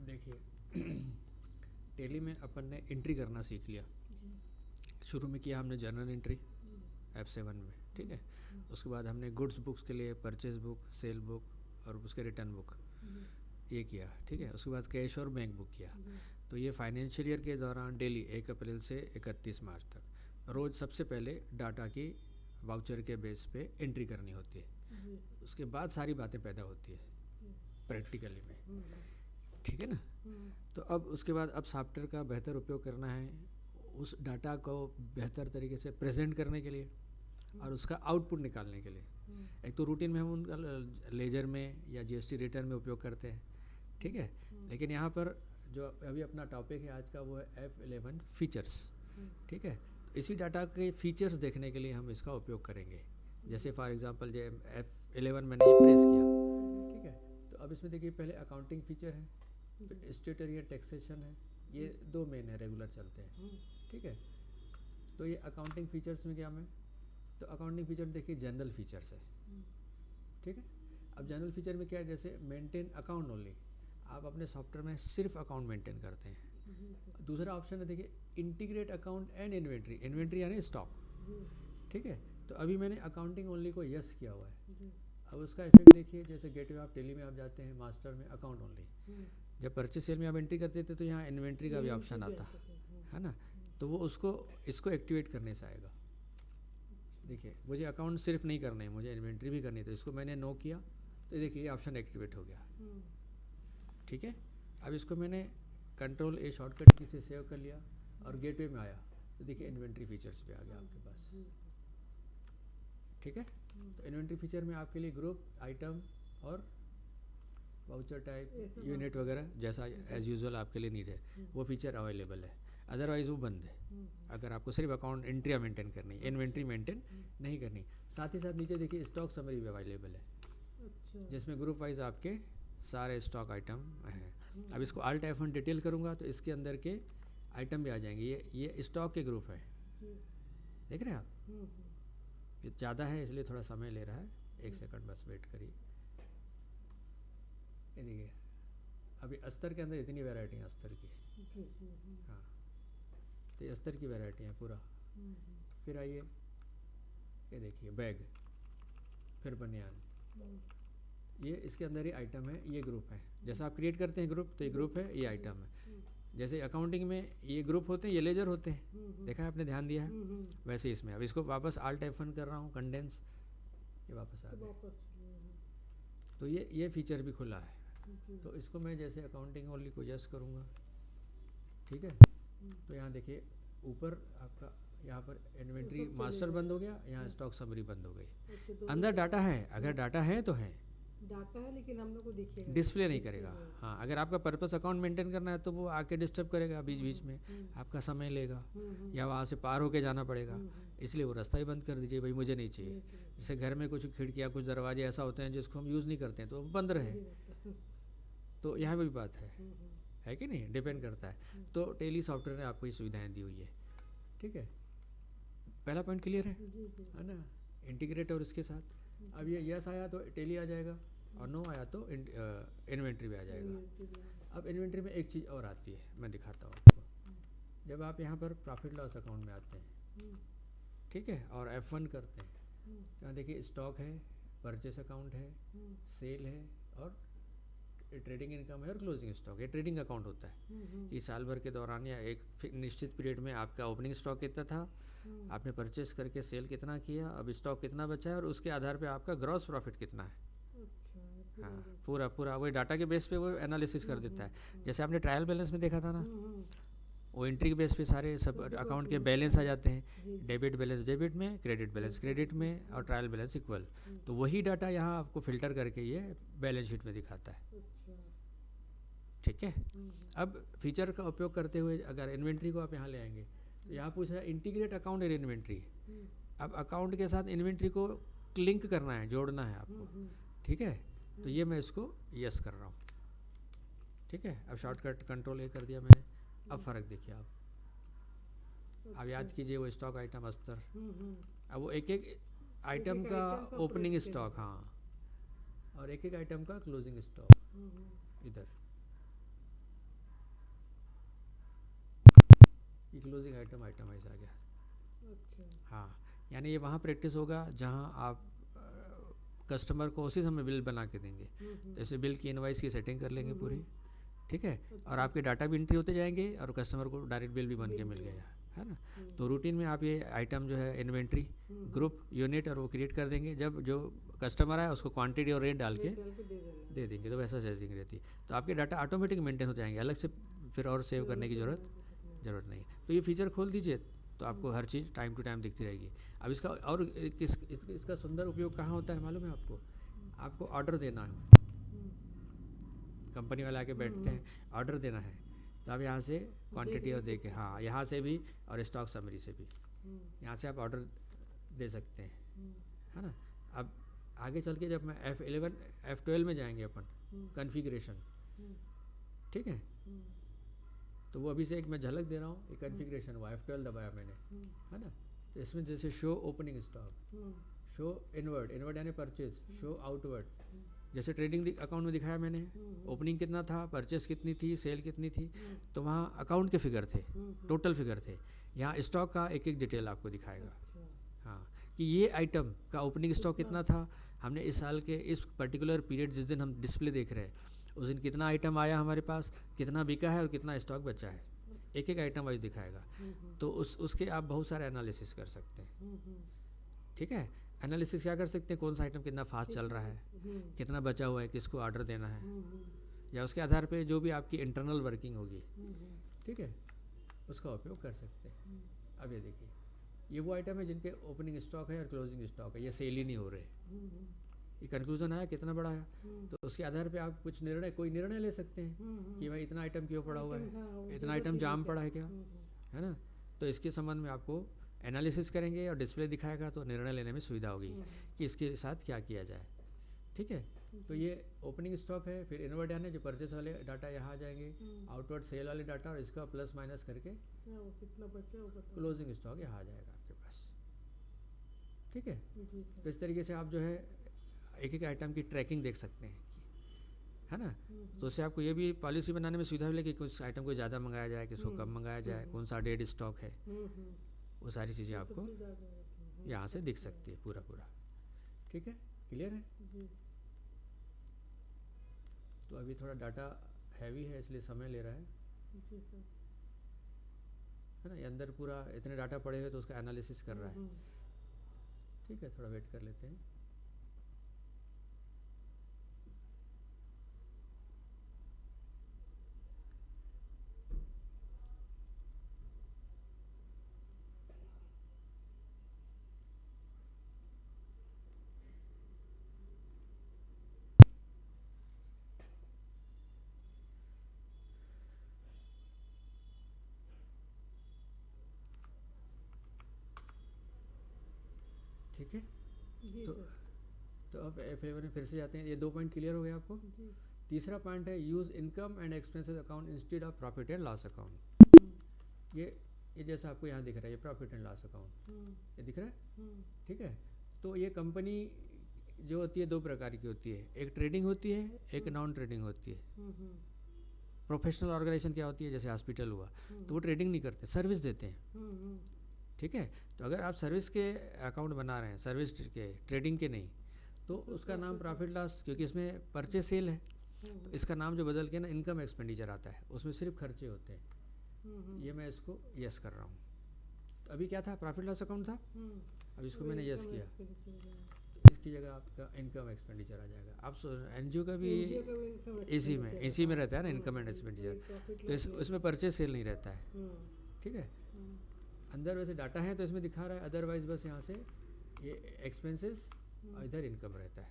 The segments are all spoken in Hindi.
देखिए टेली में अपन ने एंट्री करना सीख लिया। शुरू में किया हमने जर्नल एंट्री F7 में, ठीक है। उसके बाद हमने गुड्स बुक्स के लिए परचेज बुक, सेल बुक और उसके रिटर्न बुक ये किया, ठीक है। उसके बाद कैश और बैंक बुक किया। तो ये फाइनेंशियल ईयर के दौरान डेली 1 अप्रैल से 31 मार्च तक रोज़ सबसे पहले डाटा की वाउचर के बेस पे एंट्री करनी होती है। उसके बाद सारी बातें पैदा होती है प्रैक्टिकली में, ठीक है ना। तो अब उसके बाद अब सॉफ्टवेयर का बेहतर उपयोग करना है उस डाटा को बेहतर तरीके से प्रेजेंट करने के लिए और उसका आउटपुट निकालने के लिए। एक तो रूटीन में हम उनका लेजर में या जीएसटी रिटर्न में उपयोग करते हैं, ठीक है। लेकिन यहाँ पर जो अभी अपना टॉपिक है आज का वो है F11 फीचर्स, ठीक है। इसी डाटा के फीचर्स देखने के लिए हम इसका उपयोग करेंगे। जैसे फॉर एग्जांपल जो F11 मैंने ये प्रेस किया, ठीक है। तो अब इसमें देखिए पहले अकाउंटिंग फीचर है, फिर स्टेटरी या टैक्सेशन है, ये दो मेन है रेगुलर चलते हैं, ठीक है। तो ये अकाउंटिंग फीचर्स में क्या में तो अकाउंटिंग फीचर देखिए जनरल फीचर्स है, ठीक है। अब जनरल फीचर में क्या है, जैसे मेंटेन अकाउंट ओनली, आप अपने सॉफ्टवेयर में सिर्फ अकाउंट मेंटेन करते हैं। दूसरा ऑप्शन है देखिए integrate account and inventory, inventory यानी स्टॉक, ठीक है। तो अभी मैंने अकाउंटिंग ओनली को यस किया हुआ है। अब उसका इफेक्ट देखिए, जैसे गेटवे ऑफ टेली में आप जाते हैं, मास्टर में अकाउंट ओनली, जब परचेज सेल में आप एंट्री करते थे तो यहाँ इन्वेंट्री का भी ऑप्शन आता है ना। तो वो उसको इसको एक्टिवेट करने से आएगा। देखिए मुझे अकाउंट सिर्फ नहीं करना है, मुझे इन्वेंट्री भी करनी है, तो इसको मैंने नो किया तो देखिए ये ऑप्शन एक्टिवेट हो गया, ठीक है। अब इसको मैंने कंट्रोल ए शॉर्टकट की से सेव कर लिया और गेटवे में आया तो देखिए इन्वेंट्री फीचर्स पे आ गया आपके पास, ठीक है। तो इन्वेंट्री फीचर में आपके लिए ग्रुप, आइटम और वाउचर टाइप, यूनिट वगैरह जैसा एज यूजुअल आपके लिए नीड है वो फीचर अवेलेबल है। अदरवाइज़ वो बंद है अगर आपको सिर्फ अकाउंट एंट्री मेंटेन करनी है, इन्वेंट्री मेंटेन नहीं करनी। साथ ही साथ नीचे देखिए स्टॉक समरी भी अवेलेबल है, जिसमें ग्रुप वाइज आपके सारे स्टॉक आइटम हैं। अब इसको Alt F1 डिटेल करूँगा तो इसके अंदर के आइटम भी आ जाएंगे। ये स्टॉक के ग्रुप है, देख रहे हैं आप। ये ज़्यादा है इसलिए थोड़ा समय ले रहा है, 1 सेकंड बस वेट करिए। ये देखिए अभी अस्तर के अंदर इतनी वैरायटी है अस्तर की, हाँ। तो ये अस्तर की वैरायटी है पूरा। फिर आइए ये देखिए बैग, फिर बनियान, ये इसके अंदर ही आइटम है, ये ग्रुप है। जैसा आप क्रिएट करते हैं ग्रुप तो ये ग्रुप है, ये आइटम है। जैसे अकाउंटिंग में ये ग्रुप होते हैं, ये लेजर होते हैं, देखा है आपने, ध्यान दिया है। वैसे इसमें अब इसको वापस Alt F1 कर रहा हूँ, कंडेंस, ये वापस आ गया। तो ये फीचर भी खुला है। तो इसको मैं जैसे अकाउंटिंग ओनली को यस करूँगा, ठीक है। तो यहाँ देखिए ऊपर आपका यहाँ पर इन्वेंट्री मास्टर बंद हो गया, यहाँ स्टॉक समरी बंद हो गई। अंदर डाटा है, अगर डाटा है तो है, डाटा है लेकिन हम लोग को दिखेगा, डिस्प्ले नहीं करेगा। हाँ अगर आपका पर्पस अकाउंट मेंटेन करना है तो वो आके डिस्टर्ब करेगा बीच बीच में, आपका समय लेगा या वहाँ से पार होके जाना पड़ेगा, इसलिए वो रास्ता ही बंद कर दीजिए, भाई मुझे नहीं चाहिए। जैसे घर में कुछ खिड़कियाँ, कुछ दरवाजे ऐसा होते हैं जिसको हम यूज़ नहीं करते हैं तो वो बंद रहे, तो यहाँ भी बात है कि नहीं, डिपेंड करता है। तो टेली सॉफ्टवेयर ने आपको ये सुविधाएँ दी हुई है, ठीक है। पहला पॉइंट क्लियर है ना, इंटीग्रेट और इसके साथ। अब ये यस आया तो टेली आ जाएगा और नो आया तो इन्वेंट्री भी आ जाएगा। अब इन्वेंट्री में एक चीज़ और आती है, मैं दिखाता हूँ आपको। जब आप यहाँ पर प्रॉफिट लॉस अकाउंट में आते हैं, ठीक है, और F1 करते हैं, यहाँ देखिए स्टॉक है, परचेस अकाउंट है, सेल है और ट्रेडिंग इनकम है और क्लोजिंग स्टॉक। ये ट्रेडिंग अकाउंट होता है कि साल भर के दौरान या एक निश्चित पीरियड में आपका ओपनिंग स्टॉक कितना था, आपने परचेस करके सेल कितना किया, अब स्टॉक कितना बचा है और उसके आधार पे आपका ग्रॉस प्रॉफिट कितना है। हाँ पूरा वही डाटा के बेस पे वो एनालिसिस कर देता है। जैसे आपने ट्रायल बैलेंस में देखा था ना, वो एंट्री के बेस पे सारे सब अकाउंट के बैलेंस आ जाते हैं, डेबिट बैलेंस डेबिट में, क्रेडिट बैलेंस क्रेडिट में और ट्रायल बैलेंस इक्वल। तो वही डाटा यहाँ आपको फिल्टर करके ये बैलेंस शीट में दिखाता है, ठीक है। अब फीचर का उपयोग करते हुए अगर इन्वेंट्री को आप यहाँ ले आएंगे तो यहाँ पूछ रहा है इंटीग्रेट अकाउंट एंड इन्वेंट्री। अब अकाउंट के साथ इन्वेंट्री को लिंक करना है, जोड़ना है आपको, ठीक है। तो ये मैं इसको यस कर रहा हूँ, ठीक है। अब शॉर्टकट कंट्रोल ए कर दिया मैंने। अब फ़र्क देखिए आप याद कीजिए वो स्टॉक आइटम अस्तर, अब वो एक एक आइटम का ओपनिंग स्टॉक, हाँ, और एक एक आइटम का क्लोजिंग स्टॉक इधर, ये क्लोजिंग आइटम आइटमाइज आ गया। अच्छा। हाँ, यानी ये वहाँ प्रैक्टिस होगा जहाँ आप कस्टमर को उसी समय बिल बना के देंगे। जैसे बिल की इनवाइस की सेटिंग कर लेंगे पूरी, ठीक है, और आपके डाटा भी एंट्री होते जाएंगे और कस्टमर को डायरेक्ट बिल भी बन के मिल गया, है ना। तो रूटीन में आप ये आइटम जो है इन्वेंट्री ग्रुप यूनिट और वो क्रिएट कर देंगे। जब जो कस्टमर आए उसको क्वांटिटी और रेट डाल के दे देंगे, तो वैसा सेटिंग रहती है। तो आपके डाटा ऑटोमेटिक मेंटेन हो जाएंगे, अलग से फिर और सेव करने की ज़रूरत नहीं। तो ये फीचर खोल दीजिए तो आपको हर चीज़ टाइम टू टाइम दिखती रहेगी। अब इसका और इसका सुंदर उपयोग कहाँ होता है मालूम है आपको? आपको ऑर्डर देना है, कंपनी वाले आके बैठते हैं, ऑर्डर देना है, तो आप यहाँ से क्वांटिटी और दे के, हाँ, यहाँ से भी और स्टॉक समरी से भी यहाँ से आप ऑर्डर दे सकते हैं, है ना। अब आगे चल के जब मैं F11 F12 में जाएंगे अपन कॉन्फ़िगरेशन, ठीक है, तो वो अभी से एक मैं झलक दे रहा हूँ। एक कॉन्फ़िगरेशन हुआ, F12 दबाया मैंने, है ना। तो इसमें जैसे show opening stock, show inward यानी परचेज, शो आउटवर्ड, जैसे ट्रेडिंग अकाउंट में दिखाया मैंने, ओपनिंग कितना था, परचेस कितनी थी, सेल कितनी थी, तो वहाँ अकाउंट के फिगर थे, टोटल फिगर थे। यहाँ स्टॉक का एक एक डिटेल आपको दिखाएगा, हाँ, कि ये आइटम का ओपनिंग स्टॉक कितना था, हमने इस साल के इस पर्टिकुलर पीरियड जिस दिन हम डिस्प्ले देख रहे हैं उस दिन कितना आइटम आया हमारे पास, कितना बिका है और कितना स्टॉक बचा है, एक एक आइटम वाइज दिखाएगा। तो उसके आप बहुत सारे एनालिसिस कर सकते हैं, ठीक है। एनालिसिस क्या कर सकते हैं, कौन सा आइटम कितना फास्ट चल रहा है, कितना बचा हुआ है, किसको ऑर्डर देना है, या उसके आधार पे जो भी आपकी इंटरनल वर्किंग होगी, ठीक है, उसका उपयोग कर सकते हैं। अब ये देखिए, ये वो आइटम है जिनके ओपनिंग स्टॉक है और क्लोजिंग स्टॉक है, ये सेल ही नहीं हो रहे, ये कंक्लूजन आया कितना बड़ा है, तो उसके आधार पे आप कुछ कोई निर्णय ले सकते हैं कि भाई इतना आइटम क्यों पड़ा हुआ है, इतना आइटम जाम पड़ा है क्या, है ना। तो इसके संबंध में आपको एनालिसिस करेंगे और डिस्प्ले दिखाएगा तो निर्णय लेने में सुविधा होगी कि इसके साथ क्या किया जाए, ठीक है। तो ये ओपनिंग स्टॉक है, फिर इनवर्ड यानी जो परचेस वाले डाटा यहाँ आ जाएंगे, आउटवर्ड सेल वाले डाटा और इसका प्लस माइनस करके कितना बचा होगा, क्लोजिंग स्टॉक यहाँ आ जाएगा आपके पास, ठीक है। तो इस तरीके से आप जो है एक एक आइटम की ट्रैकिंग देख सकते हैं, है ना। तो उससे आपको ये भी पॉलिसी बनाने में सुविधा मिलेगी कि कुछ आइटम को ज़्यादा मंगाया जाए, किसको कम मंगाया जाए, कौन सा डेड स्टॉक है, वो सारी चीज़ें आपको यहाँ से दिख सकती है पूरा, ठीक है, क्लियर है। तो अभी थोड़ा डाटा हैवी है इसलिए समय ले रहा है ना, ये अंदर पूरा इतने डाटा पड़े हुए तो उसका एनालिसिस कर रहा है, ठीक है, थोड़ा वेट कर लेते हैं। ठीक है, तो अब F11 में फिर से जाते हैं। ये 2 पॉइंट क्लियर हो गए आपको। तीसरा पॉइंट है use income and expenses account instead of profit and loss account. ये जैसा आपको यहाँ दिख रहा है, ये प्रॉफिट एंड लॉस अकाउंट ये दिख रहा है, ठीक है। तो ये कंपनी जो होती है 2 प्रकार की होती है, एक ट्रेडिंग होती है, एक नॉन ट्रेडिंग होती है। प्रोफेशनल ऑर्गेनाइजेशन क्या होती है, जैसे हॉस्पिटल हुआ, तो वो ट्रेडिंग नहीं करते, सर्विस देते हैं, ठीक है। तो अगर आप सर्विस के अकाउंट बना रहे हैं, सर्विस के, ट्रेडिंग के नहीं, तो उसका नाम प्रॉफिट लॉस, क्योंकि इसमें परचेज सेल है, तो इसका नाम जो बदल के ना इनकम एक्सपेंडिचर आता है, उसमें सिर्फ खर्चे होते हैं। ये मैं इसको यस कर रहा हूँ। तो अभी क्या था, प्रॉफिट लॉस अकाउंट था, अब इसको मैंने यस किया, इसकी जगह आपका इनकम एक्सपेंडिचर आ जाएगा। आप NGO का भी इसी में रहता है ना, इनकम एंड एक्सपेंडिचर, तो इसमें परचेज सेल नहीं रहता है, ठीक है। अंदर वैसे डाटा है तो इसमें दिखा रहा है, अदरवाइज बस यहाँ से ये एक्सपेंसेस और इधर इनकम रहता है,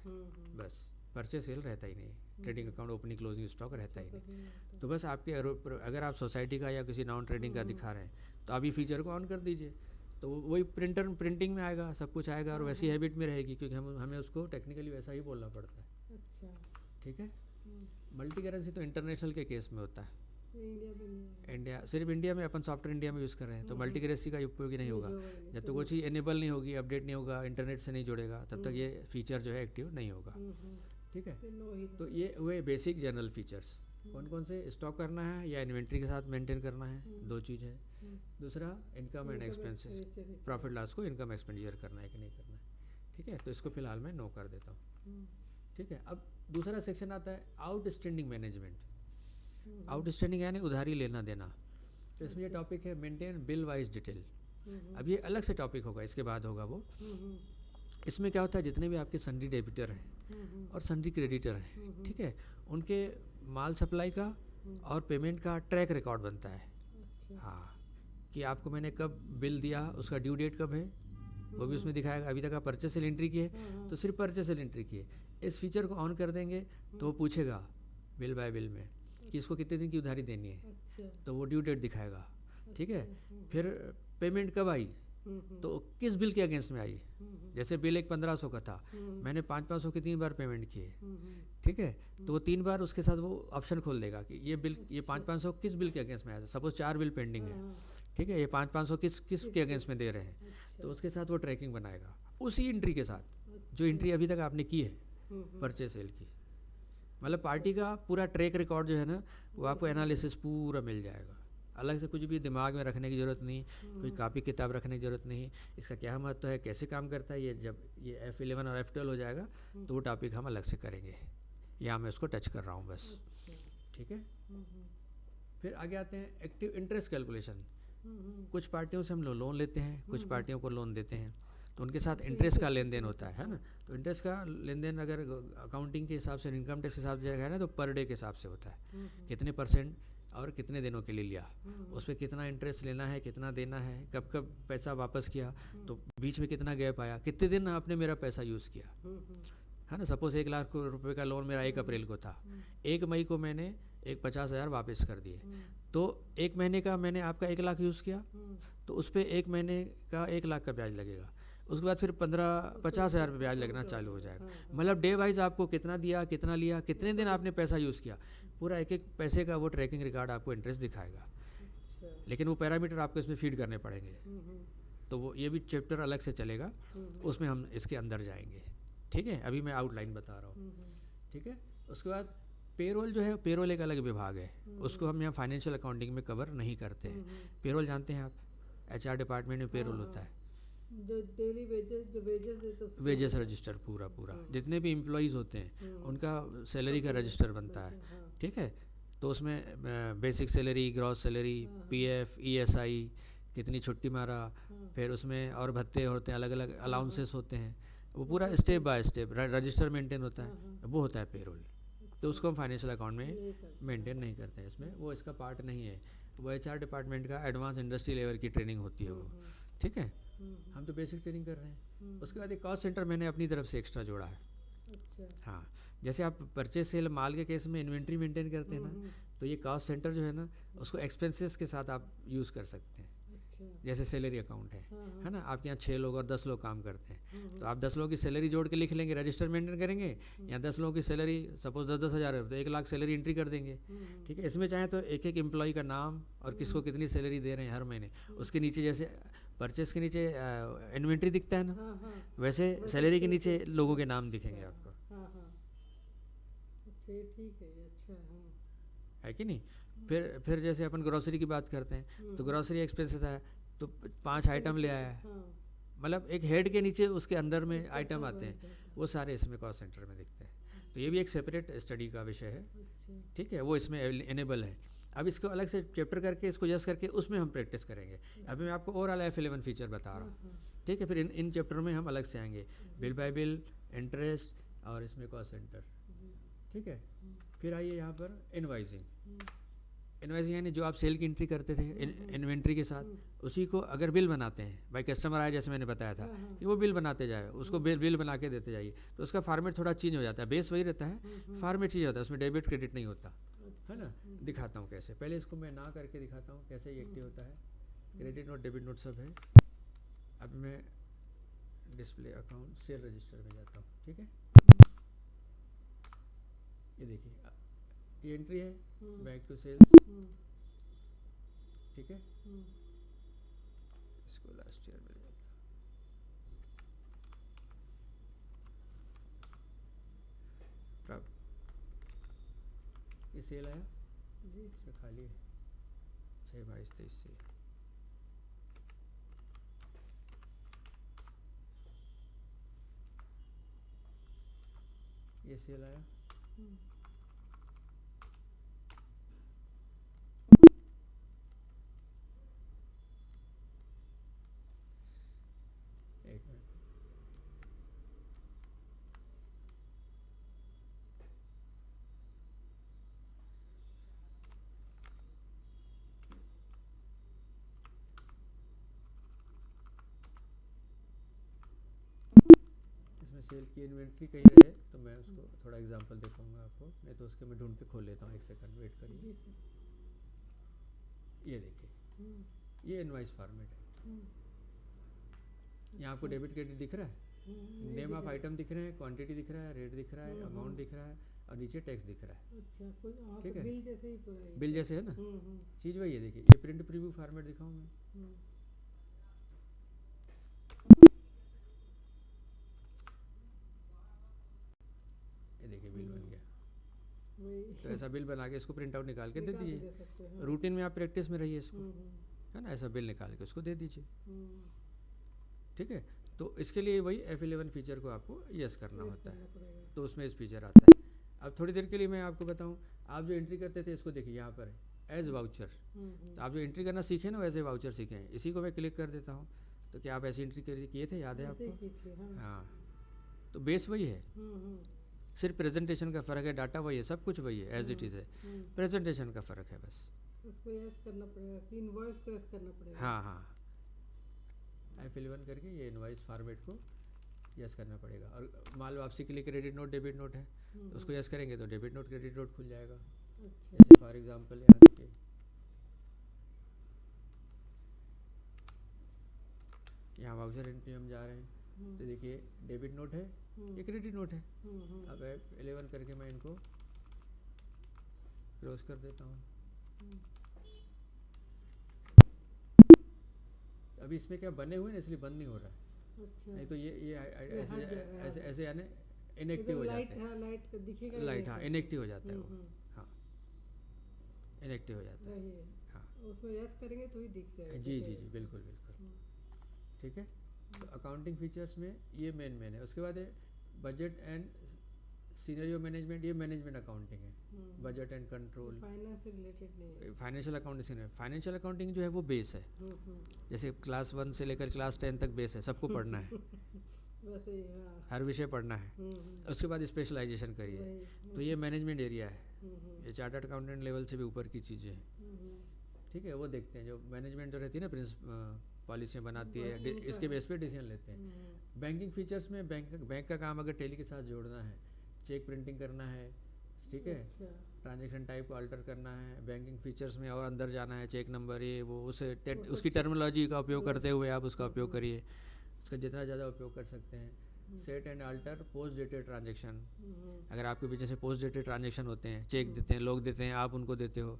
बस परचेज सेल रहता ही नहीं, trading account opening closing stock रहता ही नहीं। तो बस आपके अगर आप सोसाइटी का या किसी नॉन ट्रेडिंग का दिखा रहे हैं तो आप ये फीचर को ऑन कर दीजिए, तो वही प्रिंटिंग में आएगा, सब कुछ आएगा और वैसी हैबिट में रहेगी, क्योंकि हमें उसको टेक्निकली वैसा ही बोलना पड़ता है, ठीक है। मल्टी करेंसी तो इंटरनेशनल के केस में होता है, इंडिया सिर्फ इंडिया में अपन सॉफ्टवेयर इंडिया में यूज़ कर रहे हैं, तो मल्टी करेंसी का उपयोगी नहीं होगा जब तक वो चीज़ एनेबल नहीं होगी, अपडेट नहीं होगा, इंटरनेट से नहीं जुड़ेगा, तब तक ये फीचर जो है एक्टिव नहीं होगा, ठीक है। तो ये हुए बेसिक जनरल फीचर्स। कौन कौन से, स्टॉक करना है या इन्वेंट्री के साथ मेंटेन करना है, 2 चीज़ है। दूसरा income and expenses, profit loss को इनकम एक्सपेंडिचर करना है कि नहीं करना है, ठीक है। तो इसको फिलहाल मैं नो कर देता हूँ, ठीक है। अब दूसरा सेक्शन आता है आउटस्टैंडिंग मैनेजमेंट। आउटस्टैंडिंग यानी उधारी लेना देना। तो इसमें ये टॉपिक है मेंटेन बिल वाइज डिटेल। अब ये अलग से टॉपिक होगा, इसके बाद होगा वो। इसमें क्या होता है, जितने भी आपके सन्डी डेबिटर हैं और सन्डी क्रेडिटर हैं, ठीक है, उनके माल सप्लाई का और पेमेंट का ट्रैक रिकॉर्ड बनता है। हाँ, कि आपको मैंने कब बिल दिया, उसका ड्यू डेट कब है, वो भी उसमें दिखाएगा। अभी तक आप परचेस सेल एंट्री किए तो सिर्फ परचेस सेल एंट्री किए। इस फीचर को ऑन कर देंगे तो वो पूछेगा बिल बाय बिल में कि इसको कितने दिन की उधारी देनी है, तो वो ड्यू डेट दिखाएगा, ठीक है। फिर पेमेंट कब आई, तो किस बिल के अगेंस्ट में आई। जैसे बिल एक 1500 का था, मैंने 500 के 3 बार पेमेंट किए, ठीक है, तो वो 3 बार उसके साथ वो ऑप्शन खोल देगा कि ये बिल, ये 500 किस बिल के अगेंस्ट में आया। सपोज 4 बिल पेंडिंग है, ठीक है, ये 500 किस के अगेंस्ट में दे रहे हैं, तो उसके साथ वो ट्रैकिंग बनाएगा उसी एंट्री के साथ जो एंट्री अभी तक आपने की है परचेज सेल की। मतलब पार्टी का पूरा ट्रैक रिकॉर्ड जो है ना, वो आपको एनालिसिस पूरा मिल जाएगा। अलग से कुछ भी दिमाग में रखने की ज़रूरत नहीं, कोई कापी किताब रखने की ज़रूरत नहीं। इसका क्या महत्व है, कैसे काम करता है, ये जब ये F11 और F12 हो जाएगा तो वो टॉपिक हम अलग से करेंगे। यहाँ मैं उसको टच कर रहा हूँ बस, ठीक है। फिर आगे आते हैं एक्टिव इंटरेस्ट कैलकुलेशन। कुछ पार्टियों से हम लोन लेते हैं, कुछ पार्टियों को लोन देते हैं, तो उनके साथ इंटरेस्ट का लेन देन होता है ना। तो इंटरेस्ट का लेन देन अगर अकाउंटिंग के हिसाब से, इनकम टैक्स के हिसाब से है ना, तो पर डे के हिसाब से होता है। कितने % और कितने दिनों के लिए लिया, उस पर कितना इंटरेस्ट लेना है, कितना देना है, कब कब पैसा वापस किया, तो बीच में कितना गैप आया, कितने दिन आपने मेरा पैसा यूज़ किया, है ना। सपोज 1 लाख रुपए का लोन मेरा 1 अप्रैल को था, 1 मई को मैंने 50,000 वापस कर दिए, तो 1 महीने का मैंने आपका 1 लाख यूज़ किया, तो उस पर 1 महीने का 1 लाख का ब्याज लगेगा। उसके बाद फिर 50,000 रुपये ब्याज लगना चालू हो जाएगा। मतलब डे वाइज आपको कितना दिया, कितना लिया, कितने दिन आपने पैसा यूज़ किया, पूरा एक पैसे का वो ट्रैकिंग रिकॉर्ड आपको इंटरेस्ट दिखाएगा। लेकिन वो पैरामीटर आपको इसमें फीड करने पड़ेंगे, तो वो ये भी चैप्टर अलग से चलेगा, उसमें हम इसके अंदर जाएंगे, ठीक है। अभी मैं आउटलाइन बता रहा हूँ, ठीक है। उसके बाद पेरोल जो है, पेरोल एक अलग विभाग है, उसको हम यहाँ फाइनेंशियल अकाउंटिंग में कवर नहीं करते हैं। पेरोल जानते हैं आप, HR डिपार्टमेंट में पेरोल होता है, जो डेली वेजेस, जो वेजेस है, तो वेजेस रजिस्टर पूरा जितने भी एम्प्लॉयज़ होते हैं उनका सैलरी का रजिस्टर बनता है, ठीक है। तो उसमें basic salary, gross salary, PF, ESI, कितनी छुट्टी मारा, फिर उसमें और भत्ते होते हैं, अलग अलग अलाउंसेस होते हैं, वो पूरा step by step register maintain होता है, वो होता है पेरोल। तो उसको हम फाइनेंशियल अकाउंट में मेंटेन नहीं करते हैं, इसमें वो इसका पार्ट नहीं है। वो HR डिपार्टमेंट का एडवांस इंडस्ट्री लेवल की ट्रेनिंग होती है वो, ठीक है। हम तो बेसिक ट्रेनिंग कर रहे हैं। उसके बाद एक कॉस्ट सेंटर मैंने अपनी तरफ से एक्स्ट्रा जोड़ा है। हाँ, जैसे आप परचेज सेल माल के केस में इन्वेंट्री मेंटेन करते हैं ना, तो ये कॉस्ट सेंटर जो है ना, उसको एक्सपेंसेस के साथ आप यूज़ कर सकते हैं। जैसे सैलरी अकाउंट है ना, आपके यहाँ 6 लोग और 10 लोग काम करते हैं, तो आप 10 लोगों की सैलरी जोड़ के लिख लेंगे, रजिस्टर मेंटेन करेंगे। या 10 लोगों की सैलरी सपोज 10-10 हज़ार है, तो 1 लाख सैलरी एंट्री कर देंगे, ठीक है। इसमें चाहे तो एक एक एम्प्लॉय का नाम और किसको कितनी सैलरी दे रहे हैं हर महीने, उसके नीचे जैसे परचेस के नीचे इन्वेंट्री दिखता है ना, वैसे सैलरी के नीचे लोगों के नाम दिखेंगे आपको, ठीक है, अच्छा है कि नहीं। फिर जैसे अपन ग्रोसरी की बात करते हैं, तो ग्रोसरी एक्सपेंसेस है, तो 5 आइटम ले आया है, मतलब एक हेड के नीचे उसके अंदर में आइटम आते हैं, वो सारे इसमें कॉस्ट सेंटर में दिखते हैं। तो ये भी एक सेपरेट स्टडी का विषय है, ठीक है, वो इसमें एनेबल है। अब इसको अलग से चैप्टर करके, इसको जस्ट करके उसमें हम प्रैक्टिस करेंगे। अभी मैं आपको ओवरऑल F11 फीचर बता रहा हूँ, ठीक है। फिर इन चैप्टर में हम अलग से आएंगे, बिल बाय बिल, इंटरेस्ट और इसमें कॉस्ट सेंटर, ठीक है। फिर आइए यहाँ पर इनवाइसिंग। इनवाइसिंग यानी जो आप सेल की एंट्री करते थे इन्वेंट्री के साथ, उसी को अगर बिल बनाते हैं, भाई कस्टमर आया, जैसे मैंने बताया था कि वो बिल बनाते जाए, उसको बिल बना के देते जाइए, तो उसका फॉर्मेट थोड़ा चेंज हो जाता है, बेस वही रहता है, फॉर्मेट चेंज होता है, उसमें डेबिट क्रेडिट नहीं होता है ना। दिखाता हूँ कैसे, पहले इसको मैं ना करके दिखाता हूँ कैसे ये एक्टिव होता है। क्रेडिट नोट, डेबिट नोट सब है। अब मैं डिस्प्ले अकाउंट सेल रजिस्टर में जाता हूँ, ठीक है। ये देखिए, ये एंट्री है, बैक टू सेल्स, ठीक है। इसको लास्ट ईयर मिल जाता, ये सेल आया, इसमें खाली है 6/22/23 से, ये सेल आया, हम्म, एक मिनट, इसमें सेल की इन्वेंट्री कहीं रहे तो मैं उसको थोड़ा एग्जांपल दिखाऊंगा आपको, नहीं तो उसके मैं ढूंढ के खोल लेता हूँ, एक सेकंड वेट करिए। जी सर। ये देखिए, हम्म, ये इनवाइस फॉर्मेट है। हम्म, यहाँ आपको अच्छा। डेबिट क्रेडिट दिख रहा है, ये नेम दिख ऑफ रहा है। आइटम दिख रहे हैं, क्वांटिटी दिख रहा है, रेट दिख रहा है, अमाउंट दिख रहा है और नीचे टैक्स दिख रहा है। अच्छा, कोई हाँ, ठीक तो है, बिल जैसे ही पूरा ही। बिल जैसे है ना, हम्म, चीज़ वही है। देखिए ये प्रिंट प्रीव्यू फॉर्मेट दिखाऊँ मैं, हम्म, ये देखिए बिल बन गया। वही तो ऐसा बिल बना के इसको प्रिंट आउट निकाल के दे निकाल के दीजिए, दे सकते हैं। हाँ। रूटीन में आप प्रैक्टिस में रहिए इसको, हम्म, है ना, ऐसा बिल निकाल के उसको दे दीजिए। हम्म, ठीक है, तो इसके लिए वही F11 फीचर को आपको यस करना यूज़ होता है, करना पड़ेगा। तो उसमें इस फीचर आता है। अब थोड़ी देर के लिए मैं आपको बताऊं, आप जो एंट्री करते थे इसको देखिए यहाँ पर है एज वाउचर, तो आप जो एंट्री करना सीखे ना वैसे वाउचर सीखे हैं, इसी को मैं क्लिक कर देता हूँ। तो क्या आप ऐसी एंट्री किए थे, याद है ऐसे ही आपको? की थी, हाँ। हाँ, तो बेस वही है, सिर्फ प्रेजेंटेशन का फ़र्क है, डाटा वही है, सब कुछ वही है, एज इट इज़ है, प्रेजेंटेशन का फ़र्क है बस। उसको यस करना पड़ेगा कि इनवॉइस को यस करना पड़ेगा। हाँ हाँ, F11 करके ये इनवाइस फॉर्मेट को यस करना पड़ेगा। और मान लो आपसे के लिए क्रेडिट नोट डेबिट नोट है, तो उसको यस करेंगे तो डेबिट नोट क्रेडिट नोट खुल जाएगा। अच्छा। जैसे फॉर एग्जांपल यहाँ देखिए, यहाँ वाउचर एंट्री हम जा रहे हैं, तो देखिए डेबिट नोट है, ये क्रेडिट नोट है। अब F11 करके मैं इनको क्लोज कर देता हूँ। अभी इसमें क्या बने हुए हैं इसलिए बंद नहीं हो रहा है, अच्छा। नहीं तो ये ये ऐसे हट जाएगा, ऐसे हाँ। ऐसे यानी इनएक्टिव हो लाइट, जाते हैं। हाँ, लाइट दिखेगा, लाइट, हाँ, इनएक्टिव हो जाता है वो, हम्म, हाँ, इनएक्टिव हो जाता है। वही है। हाँ, उसमें यस करेंगे तो ही दिख जाएगा। जी जी जी, बिल्कुल बिल्कुल। ठीक है, तो अकाउंटिंग फीचर्स में ये मेन है। उसके बाद है बजट एंड सीनरियो मैनेजमेंट, ये मैनेजमेंट अकाउंटिंग है, बजट एंड कंट्रोल। फाइनेंस से रिलेटेड नहीं है। फाइनेंशियल अकाउंटिंग है, फाइनेंशियल अकाउंटिंग जो है वो बेस है, जैसे क्लास 1 से लेकर क्लास 10 तक बेस है, सबको पढ़ना है, वैसे ही, हाँ। हर विषय पढ़ना है। उसके बाद स्पेशलाइजेशन करिए, तो ये मैनेजमेंट एरिया है, ये चार्टर्ड अकाउंटेंट लेवल से भी ऊपर की चीज़ें हैं। ठीक है, वो देखते हैं जो मैनेजमेंट जो रहती है ना, पॉलिसियाँ बनाती है, इसके बेस पे डिसीजन लेते हैं। बैंकिंग फीचर्स में बैंक का काम अगर टेली के साथ जोड़ना है, चेक प्रिंटिंग करना है, ठीक है, ट्रांजैक्शन टाइप को अल्टर करना है, बैंकिंग फीचर्स में और अंदर जाना है, चेक नंबर ये वो उसकी टर्मिनोलॉजी का उपयोग करते हुए आप उसका उपयोग करिए, उसका जितना ज़्यादा उपयोग कर सकते हैं। Set and alter post dated transaction, अगर आपके पीछे से पोस्ट डेटेड ट्रांजेक्शन होते हैं, चेक देते हैं, लोग देते हैं, आप उनको देते हो,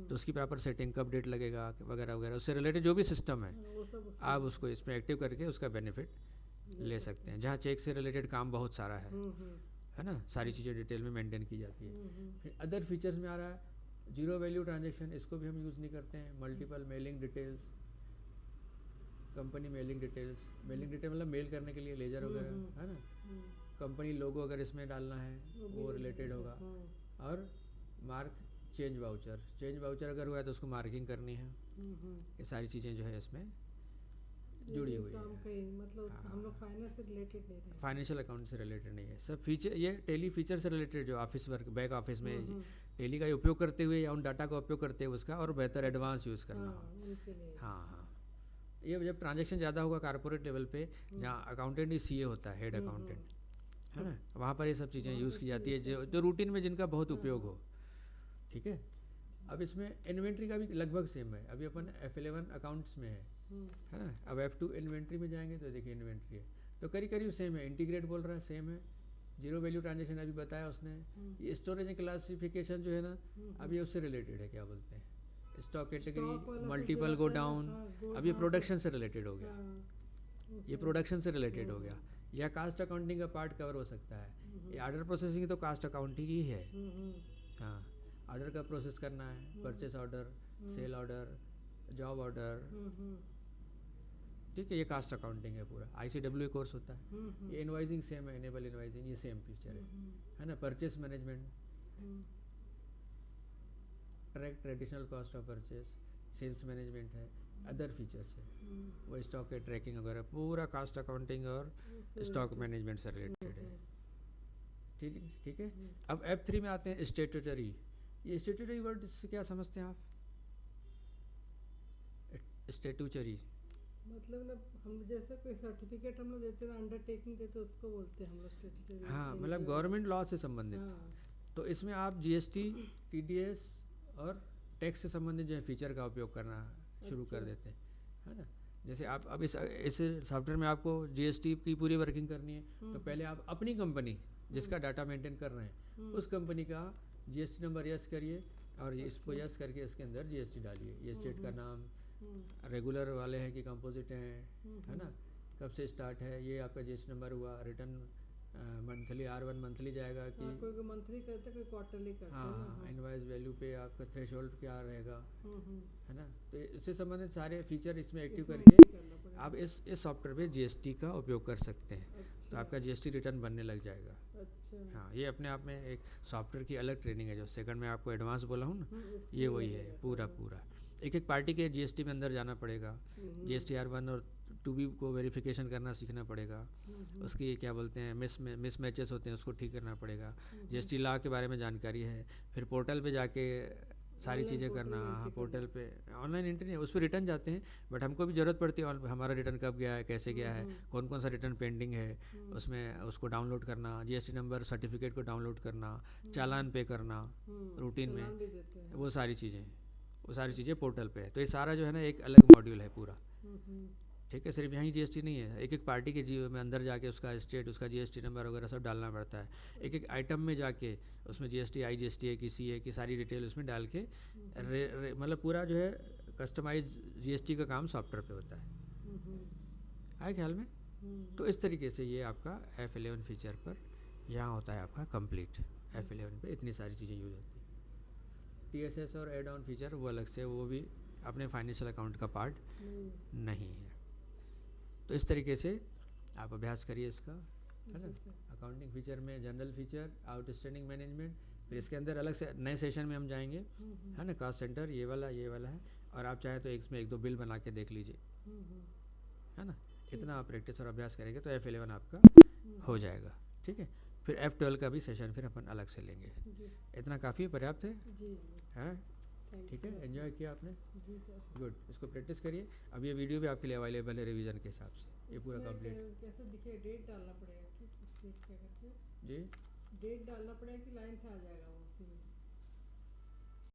तो उसकी प्रॉपर सेटिंग, कब डेट लगेगा वगैरह वगैरह, उससे रिलेटेड जो भी सिस्टम है आप उसको इसमें एक्टिव करके उसका बेनिफिट ले सकते हैं। जहाँ चेक से रिलेटेड काम बहुत सारा है ना, सारी चीज़ें डिटेल में मेंटेन की जाती है। फिर अदर फीचर्स में आ रहा है जीरो वैल्यू ट्रांजेक्शन, इसको भी हम यूज़ नहीं करते हैं। Multiple mailing details, company mailing details, mailing detail मतलब मेल करने के लिए लेजर वगैरह, है ना, कंपनी लोगो अगर इसमें डालना है वो रिलेटेड होगा। और मार्क चेंज वाउचर अगर हुआ है तो उसको मार्किंग करनी है। ये सारी चीज़ें जो है इसमें जुड़ी हुई है, मतलब हम लोग फाइनेंस से रिलेटेड नहीं रहे, फाइनेंशियल अकाउंट से रिलेटेड नहीं है। सब फीचर ये टेली फीचर से रिलेटेड, जो ऑफिस वर्क बैक ऑफिस में टेली का उपयोग करते हुए या उन डाटा का उपयोग करते हुए उसका और बेहतर एडवांस यूज़ करना हो। हाँ हाँ, ये जब ट्रांजैक्शन ज़्यादा होगा कॉर्पोरेट लेवल पे, जहाँ अकाउंटेंट ही CA होता है, हेड अकाउंटेंट, है ना, वहाँ पर ये सब चीज़ें यूज़ की जाती है जो रूटीन में जिनका बहुत उपयोग हो। ठीक है, अब इसमें इन्वेंट्री का भी लगभग सेम है। अभी अपन F11 अकाउंट्स में है ना, अब F2 इन्वेंट्री में जाएंगे तो देखिए इन्वेंट्री है, तो करीब सेम है। इंटीग्रेट बोल रहा है, सेम है। जीरो वैल्यू ट्रांजेक्शन अभी बताया उसने। ये स्टोरेज एंड क्लासिफिकेशन जो है ना, अब ये उससे रिलेटेड है, क्या बोलते हैं, stock category, multiple go down, अब ये प्रोडक्शन से रिलेटेड हो गया, ये प्रोडक्शन से रिलेटेड हो गया। या कास्ट अकाउंटिंग का पार्ट कवर हो सकता है। ये ऑर्डर प्रोसेसिंग तो कास्ट अकाउंटिंग ही है। हाँ, ऑर्डर का प्रोसेस करना है, purchase order, sale order, job order, ठीक है, ये कास्ट अकाउंटिंग है पूरा। ICWA कोर्स होता है, ये इनवाइजिंग सेम है, इनेबल इनवाइजिंग ये सेम फीचर है ना। Purchase management, track traditional cost of purchase, sales management है, अदर फीचर्स है वो स्टॉक के ट्रैकिंग वगैरह, पूरा कास्ट अकाउंटिंग और स्टॉक मैनेजमेंट से रिलेटेड है। ठीक है। अब F3 में आते हैं स्टेट्यूटरी। ये स्टेट्यूटरी वर्ड से क्या समझते हैं आप? स्टेट्यूटरी मतलब ना हम जैसे कोई सर्टिफिकेट हम लोग देते हैं, अंडरटेकिंग देते हैं, उसको बोलते हैं हम लोग स्टेट्यूटरी। हाँ, मतलब गवर्नमेंट लॉ से संबंधित। तो इसमें आप GST, TDS और टैक्स से संबंधित जो है फीचर का उपयोग करना शुरू कर देते हैं, है ना। जैसे आप अब इस सॉफ्टवेयर में आपको GST की पूरी वर्किंग करनी है, तो पहले आप अपनी कंपनी जिसका डाटा मेंटेन कर रहे हैं उस कंपनी का GST नंबर यस करिए और इसको यस करके इसके अंदर GST डालिए। ये स्टेट का नाम, रेगुलर वाले हैं कि कंपोजिट हैं, है ना, कब से स्टार्ट है, ये आपका GST नंबर हुआ, रिटर्न मंथली R1 मंथली जाएगा कि कोई मंथली करता है, कोई क्वार्टरली करता है। हाँ, इनवॉइस वैल्यू पे आपका थ्रेशोल्ड क्या रहेगा, है ना। तो इससे संबंधित सारे फीचर इसमें एक्टिव करके आप इस सॉफ्टवेयर पे GST का उपयोग कर सकते हैं। तो आपका GST रिटर्न बनने लग जाएगा। हाँ, ये अपने आप में एक सॉफ्टवेयर की अलग ट्रेनिंग है। जो सेकंड में आपको एडवांस बोला हूँ ना, ये वही है पूरा। एक पार्टी के GST में अंदर जाना पड़ेगा, GST R1 और 2B को वेरिफिकेशन करना सीखना पड़ेगा। उसकी क्या बोलते हैं मिस मैचेस होते हैं, उसको ठीक करना पड़ेगा। GST लॉ के बारे में जानकारी है, फिर पोर्टल पे जाके सारी चीज़ें करना। हाँ, पोर्टल पे ऑनलाइन एंट्री नहीं, उस पर रिटर्न जाते हैं, बट हमको भी ज़रूरत पड़ती है हमारा रिटर्न कब गया है, कैसे गया है, कौन कौन सा रिटर्न पेंडिंग है, उसमें उसको डाउनलोड करना, GST नंबर सर्टिफिकेट को डाउनलोड करना, चालान पे करना रूटीन में, वो सारी चीज़ें पोर्टल पे है। तो ये सारा जो है ना एक अलग मॉड्यूल है पूरा। ठीक है, सिर्फ यहीं GST नहीं है, एक पार्टी के जीओ में अंदर जाके उसका स्टेट, उसका GST नंबर वगैरह सब डालना पड़ता है। एक आइटम में जाके उसमें GST, IGST है, CA की सारी डिटेल उसमें डाल के मतलब पूरा जो है कस्टमाइज GST का काम सॉफ्टवेयर पे होता है। आए ख्याल में? तो इस तरीके से ये आपका F11 फीचर पर यहाँ होता है आपका कंप्लीट। F11 पे इतनी सारी चीज़ें यूज होती है। TSS और एड ऑन फीचर वो अलग से, वो भी अपने फाइनेंशियल अकाउंट का पार्ट नहीं है। तो इस तरीके से आप अभ्यास करिए इसका, है ना। अकाउंटिंग फीचर में जनरल फीचर, आउटस्टैंडिंग मैनेजमेंट, फिर इसके अंदर अलग से नए सेशन में हम जाएंगे, है ना। कॉस्ट सेंटर ये वाला है, और आप चाहे तो इसमें 1-2 बिल बना के देख लीजिए, है ना। इतना आप प्रैक्टिस और अभ्यास करेंगे तो F11 आपका हो जाएगा। ठीक है, फिर F12 का भी सेशन फिर अपन अलग से लेंगे। इतना काफ़ी पर्याप्त है। ठीक है, एंजॉय किया आपने? गुड, इसको प्रैक्टिस करिए। अब ये वीडियो भी आपके लिए अवेलेबल है रिवीजन के हिसाब से, ये पूरा कंप्लीट। कैसे दिखे, डेट डालना पड़ेगा कि डेट क्या करके? जी, डेट डालना पड़ेगा कि लाइन से आ जाएगा वो?